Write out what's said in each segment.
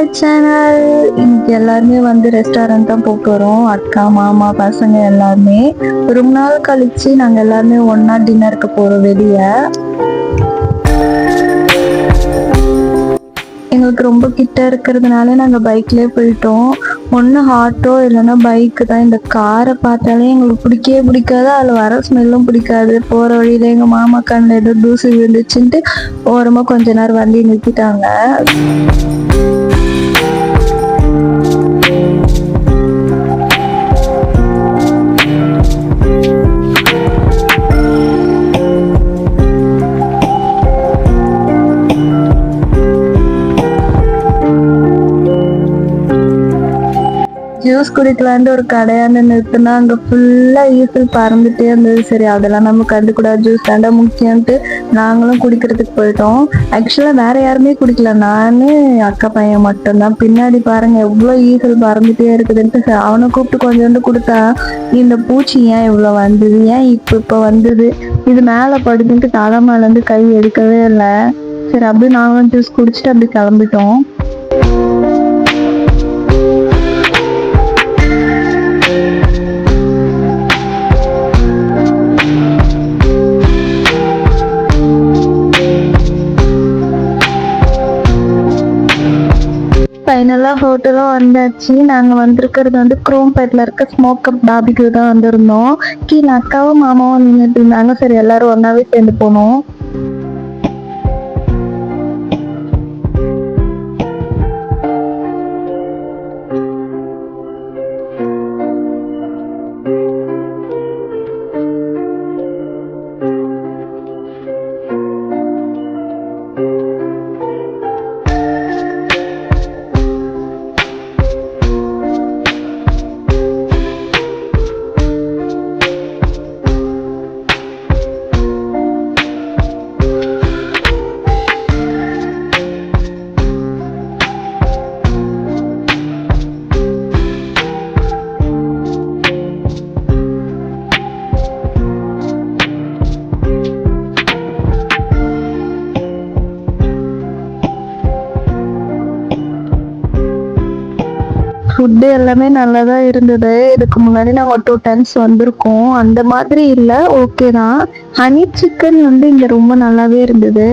My channel. இன்னைக்கு எல்லாருமே வந்து ரெஸ்டாரண்ட் தான் போக போறோம். அக்கா, மாமா, பசங்க எல்லாருமே ரொம்ப நாள் கழிச்சு நாங்க எல்லாருமே ஒன்னா டின்னருக்கு போறோம் வெளிய. எங்களுக்கு ரொம்ப கிட்ட இருக்கிறதுனால நாங்க பைக்லயே போயிட்டோம். ஒண்ணு ஆட்டோ இல்லைன்னா பைக்கு தான். இந்த காரை பார்த்தாலே எங்களுக்கு பிடிக்கவே பிடிக்காது. அதுல வர ஸ்மெல்லும் பிடிக்காது. போற வழியில எங்க மாமா கண்ணில் ஏதோ தூசி விழுந்துச்சுன்ட்டு ஓரமா கொஞ்ச நேரம் வண்டி நிறுத்திட்டாங்க. ஜூஸ் குடிக்கலான்ட்டு ஒரு கடையாண்டு நிறுத்தினா அங்கே ஃபுல்லாக ஈசல் பறந்துட்டே இருந்தது. சரி அதெல்லாம் நம்ம கண்டுக்கூடாது, ஜூஸ் தாண்டா முக்கியம்ட்டு நாங்களும் குடிக்கிறதுக்கு போயிட்டோம். ஆக்சுவலாக வேற யாருமே குடிக்கல, நானு அக்கா பையன் மட்டும்தான். பின்னாடி பாருங்க எவ்வளோ ஈசல் பறந்துட்டே இருக்குதுன்ட்டு அவனை கூப்பிட்டு கொஞ்சோண்டு கொடுத்தா, இந்த பூச்சி ஏன் இவ்வளோ வந்தது, ஏன் இப்போ வந்தது, இது மேலே படுத்துட்டு தலை மேலேருந்து கை எடுக்கவே இல்லை. சரி அப்படியே நாங்களும் ஜூஸ் குடிச்சிட்டு அப்படி கிளம்பிட்டோம். ஃபைனலாக ஹோட்டலும் வந்தாச்சு. நாங்கள் வந்திருக்கிறது வந்து குரோம்பேட்டில் இருக்க ஸ்மோக் அப் பார்பிக்யூ தான் வந்திருந்தோம். கீழே அக்காவும் மாமாவும் நின்றுட்டு இருந்தாங்க. சரி எல்லாரும் ஒன்றாவே சேர்ந்து போனோம். ஃபுட்டு எல்லாமே நல்லா தான் இருந்தது. இதுக்கு முன்னாடி நாங்கள் 2 டைம்ஸ் வந்திருக்கோம். அந்த மாதிரி இல்லை, ஓகே தான். ஹனி சிக்கன் வந்து இங்கே ரொம்ப நல்லாவே இருந்தது.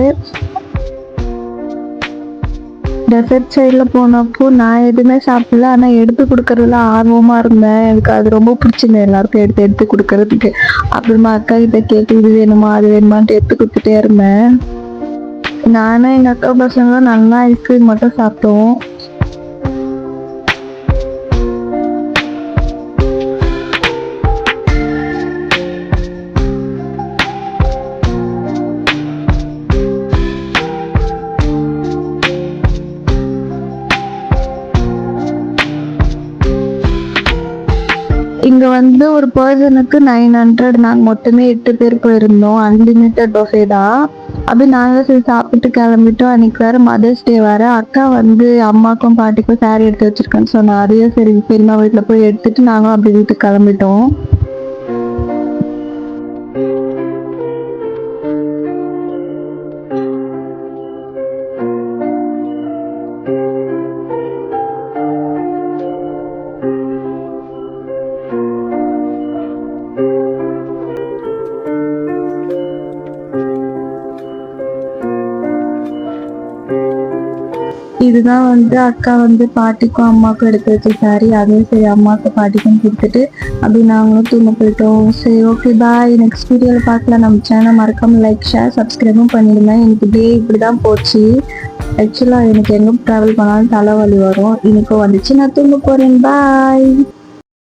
டெசர்ட் சைடில் போனப்போ நான் எதுவுமே சாப்பிடல, ஆனால் எடுத்து கொடுக்கறதுல ஆர்வமாக இருந்தேன். எனக்கு அது ரொம்ப பிடிச்சிருந்தேன், எல்லாருக்கும் எடுத்து எடுத்து கொடுக்கறதுக்கு. அப்புறமா அக்கா கிட்ட கேட்டு இது வேணுமா அது வேணுமான்ட்டு எடுத்து கொடுத்துட்டே இருந்தேன். நானும் எங்கள் அக்கா பசங்களும் நல்லா ஐஸ்கிரீம் மட்டும் சாப்பிட்டோம். இங்க வந்து ஒரு பர்சனுக்கு 900. நாங்க மொத்தமே 8 பேர் போயிருந்தோம். அன்லிமிட்டட் பஃபே தான். அப்படி நாங்க சரி சாப்பிட்டு கிளம்பிட்டோம். அன்னைக்கு வேற மதர்ஸ் டே வேற. அக்கா வந்து அம்மாக்கும் பாட்டிக்கும் சாரி எடுத்து வச்சிருக்கேன்னு சொன்னா, அதையும் சரி பெரியம்மா வீட்டுல போய் எடுத்துட்டு நாங்களும் அப்படி வீட்டுக்கு கிளம்பிட்டோம். இதுதான் வந்து அக்கா வந்து பாட்டிக்கும் அம்மாவுக்கும் எடுத்து வச்ச சாரி. அதையும் சரி அம்மாவுக்கு பாட்டிக்கும் கொடுத்துட்டு அப்படி நாங்களும் தூங்க போயிட்டோம். சரி ஓகே பாய். நெக்ஸ்ட் வீடியோவில் பார்க்கலாம். நம்ம சேனல் மறக்காம லைக் ஷேர் சப்ஸ்கிரைபும் பண்ணிடுங்க. எனக்கு டே இப்படி தான் போச்சு. ஆக்சுவலாக எனக்கு எங்கே ட்ராவல் பண்ணாலும் தலைவலி வரும். இன்னைக்கு வந்துச்சு, நான் தூங்க போகிறேன். பாய்.